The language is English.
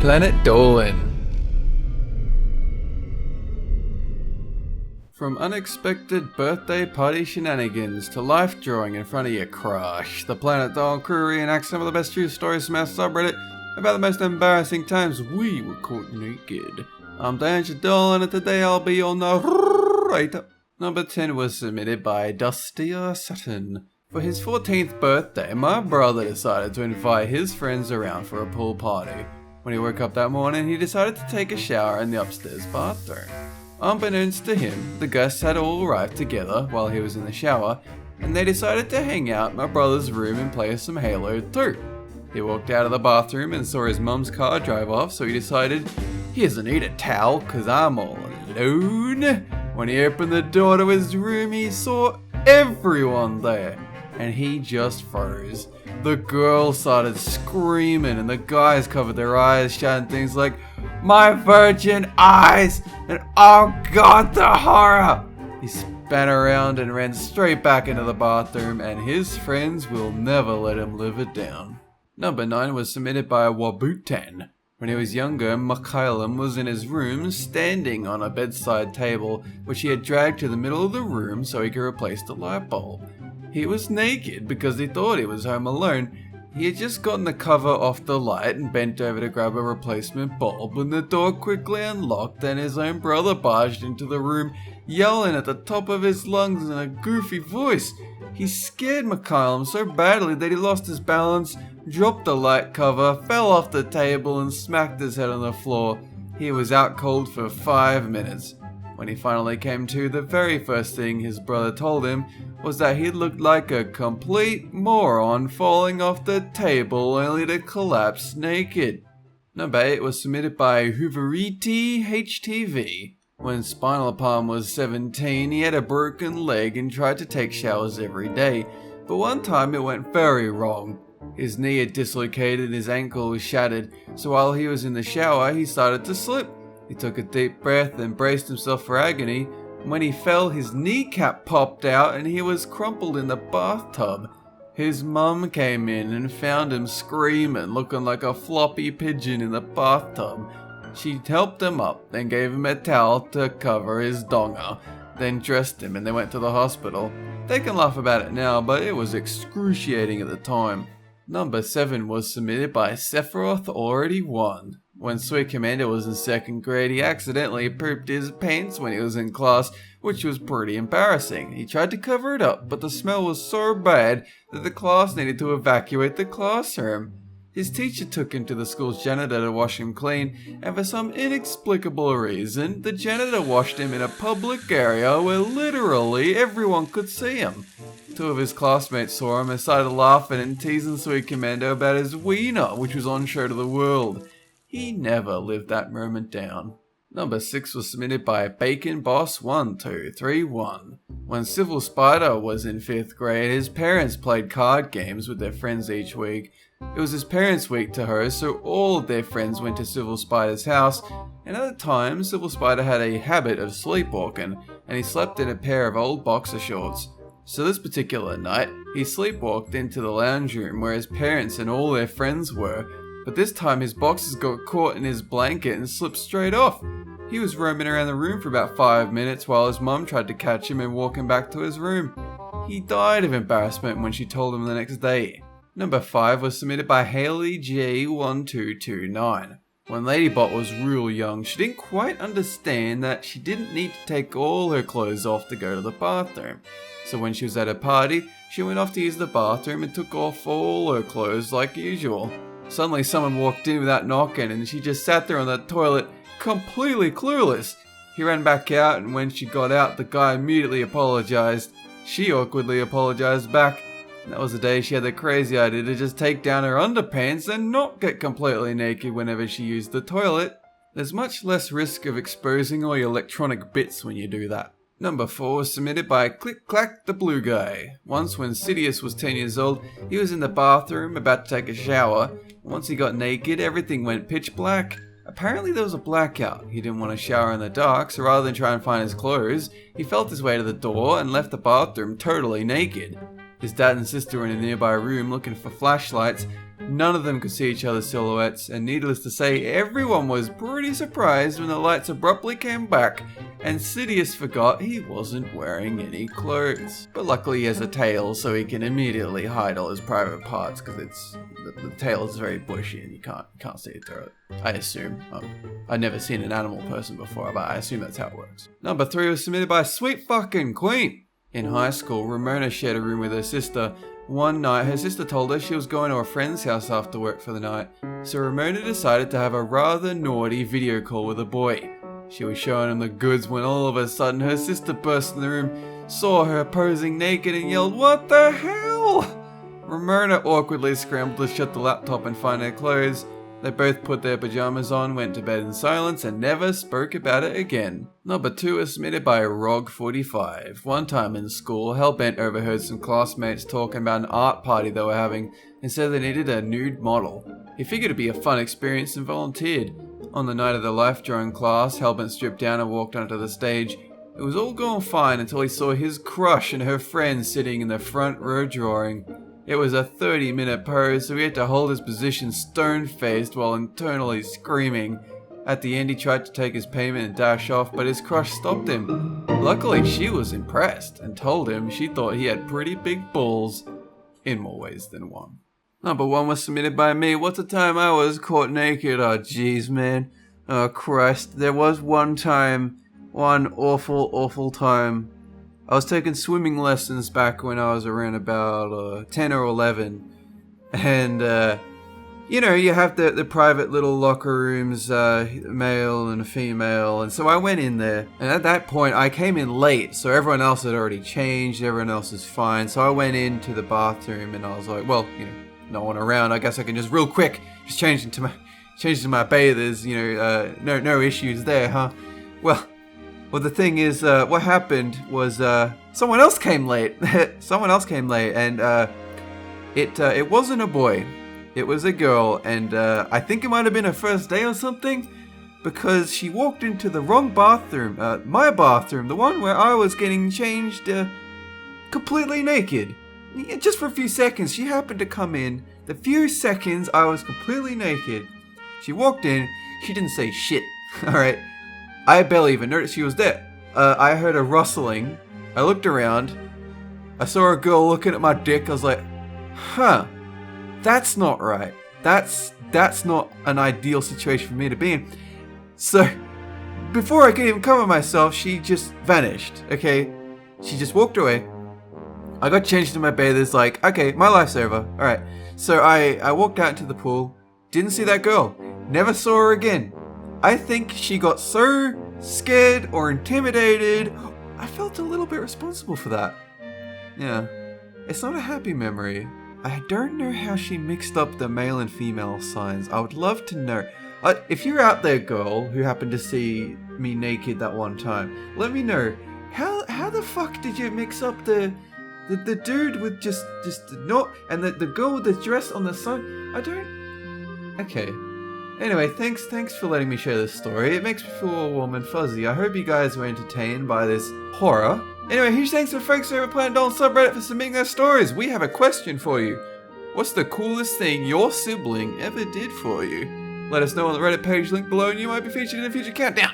Planet Dolan. From unexpected birthday party shenanigans to life drawing in front of your crush, the Planet Dolan crew reenacts some of the best true stories from our subreddit about the most embarrassing times we were caught naked. I'm DustierSaturn and today I'll be your narrator. Number 10 was submitted by DustierSaturn. For his 14th birthday, my brother decided to invite his friends around for a pool party. When he woke up that morning, he decided to take a shower in the upstairs bathroom. Unbeknownst to him, the guests had all arrived together while he was in the shower, and they decided to hang out in my brother's room and play some Halo 2. He walked out of the bathroom and saw his mum's car drive off, so he decided, he doesn't need a towel, cause I'm all alone. When he opened the door to his room, he saw everyone there, and he just froze. The girls started screaming and the guys covered their eyes, shouting things like, "My virgin eyes!" and "Oh God, the horror!" He span around and ran straight back into the bathroom, and his friends will never let him live it down. Number 9 was submitted by Wabutan. When he was younger, Mikhailum was in his room standing on a bedside table, which he had dragged to the middle of the room so he could replace the light bulb. He was naked because he thought he was home alone. He had just gotten the cover off the light and bent over to grab a replacement bulb when the door quickly unlocked and his own brother barged into the room, yelling at the top of his lungs in a goofy voice. He scared Mikhailum so badly that he lost his balance, dropped the light cover, fell off the table and smacked his head on the floor. He was out cold for 5 minutes. When he finally came to, the very first thing his brother told him was that he looked like a complete moron falling off the table only to collapse naked. Number 8 was submitted by Hooverity-htv. When Spinal Palm was 17, he had a broken leg and tried to take showers every day, but one time it went very wrong. His knee had dislocated and his ankle was shattered, so while he was in the shower, he started to slip. He took a deep breath and braced himself for agony. When he fell, his kneecap popped out and he was crumpled in the bathtub. His mum came in and found him screaming, looking like a floppy pigeon in the bathtub. She helped him up, then gave him a towel to cover his donger, then dressed him and they went to the hospital. They can laugh about it now, but it was excruciating at the time. Number 7 was submitted by SephirothAlreadyWon. When Sweet Commander was in 2nd grade, he accidentally pooped his pants when he was in class, which was pretty embarrassing. He tried to cover it up, but the smell was so bad that the class needed to evacuate the classroom. His teacher took him to the school's janitor to wash him clean, and for some inexplicable reason, the janitor washed him in a public area where literally everyone could see him. 2 of his classmates saw him and started laughing and teasing Sweet Commander about his wiener, which was on show to the world. He never lived that moment down. Number 6 was submitted by BaconBoss1231. When Civil Spider was in 5th grade, his parents played card games with their friends each week. It was his parents' week to host, so all of their friends went to Civil Spider's house, and at the time, Civil Spider had a habit of sleepwalking, and he slept in a pair of old boxer shorts. So this particular night, he sleepwalked into the lounge room where his parents and all their friends were, but this time his boxers got caught in his blanket and slipped straight off. He was roaming around the room for about 5 minutes while his mum tried to catch him and walk him back to his room. He died of embarrassment when she told him the next day. Number 5 was submitted by HaleyJ1229. When Ladybot was real young, she didn't quite understand that she didn't need to take all her clothes off to go to the bathroom. So when she was at a party, she went off to use the bathroom and took off all her clothes like usual. Suddenly someone walked in without knocking and she just sat there on the toilet, completely clueless. He ran back out and when she got out, the guy immediately apologized. She awkwardly apologized back. And that was the day she had the crazy idea to just take down her underpants and not get completely naked whenever she used the toilet. There's much less risk of exposing all your electronic bits when you do that. Number 4 was submitted by Clickclacktheblueguy. Once when Sidious was 10 years old, he was in the bathroom about to take a shower. Once he got naked, everything went pitch black. Apparently there was a blackout. He didn't want to shower in the dark, so rather than try and find his clothes, he felt his way to the door and left the bathroom totally naked. His dad and sister were in a nearby room looking for flashlights. None of them could see each other's silhouettes, and needless to say, everyone was pretty surprised when the lights abruptly came back and Sidious forgot he wasn't wearing any clothes. But luckily he has a tail, so he can immediately hide all his private parts, because the tail is very bushy and you can't see it through it. I assume. I've never seen an animal person before, but I assume that's how it works. Number 3 was submitted by SweetFuckingQueen. In high school, Ramona shared a room with her sister. One night, her sister told her she was going to a friend's house after work for the night, so Ramona decided to have a rather naughty video call with a boy. She was showing him the goods when all of a sudden her sister burst in the room, saw her posing naked and yelled, "What the hell?" Ramona awkwardly scrambled to shut the laptop and find her clothes. They both put their pajamas on, went to bed in silence, and never spoke about it again. Number 2 is submitted by Rog45. One time in school, Hellbent overheard some classmates talking about an art party they were having and said they needed a nude model. He figured it'd be a fun experience and volunteered. On the night of the life drawing class, Hellbent stripped down and walked onto the stage. It was all going fine until he saw his crush and her friend sitting in the front row drawing. It was a 30-minute pose, so he had to hold his position stone-faced while internally screaming. At the end, he tried to take his payment and dash off, but his crush stopped him. Luckily, she was impressed and told him she thought he had pretty big balls, in more ways than one. Number 1 was submitted by me. What's the time I was caught naked? Oh, jeez, man. Oh, Christ. There was one time, one awful time. I was taking swimming lessons back when I was around about 10 or 11. And, you know, you have the private little locker rooms, male and female. And so I went in there. And at that point, I came in late. So everyone else had already changed. Everyone else is fine. So I went into the bathroom and I was like, well, you know, no one around. I guess I can just real quick just change into my bathers. You know, no issues there, huh? Well, the thing is, what happened was someone else came late. Someone else came late, and it wasn't a boy. It was a girl, and I think it might have been her first day or something, because she walked into the wrong bathroom, my bathroom, the one where I was getting changed completely naked. Just for a few seconds, she happened to come in. The few seconds I was completely naked. She walked in. She didn't say shit. All right. I barely even noticed she was there. I heard a rustling. I looked around. I saw a girl looking at my dick. I was like, huh, that's not right. That's not an ideal situation for me to be in. So, before I could even cover myself, she just vanished, okay? She just walked away. I got changed in my bathers, like, okay, my life's over. Alright. So I walked out into the pool. Didn't see that girl. Never saw her again. I think she got so scared or intimidated. I felt a little bit responsible for that. Yeah. It's not a happy memory. I don't know how she mixed up the male and female signs. I would love to know. If you're out there, girl, who happened to see me naked that one time, let me know. How the fuck did you mix up the dude with just not, and the girl with the dress on the side? I don't... Okay. Anyway, thanks for letting me share this story. It makes me feel all warm and fuzzy. I hope you guys were entertained by this horror. Anyway, huge thanks to folks over at Planet Dolan subreddit for submitting their stories. We have a question for you. What's the coolest thing your sibling ever did for you? Let us know on the Reddit page link below and you might be featured in a future countdown.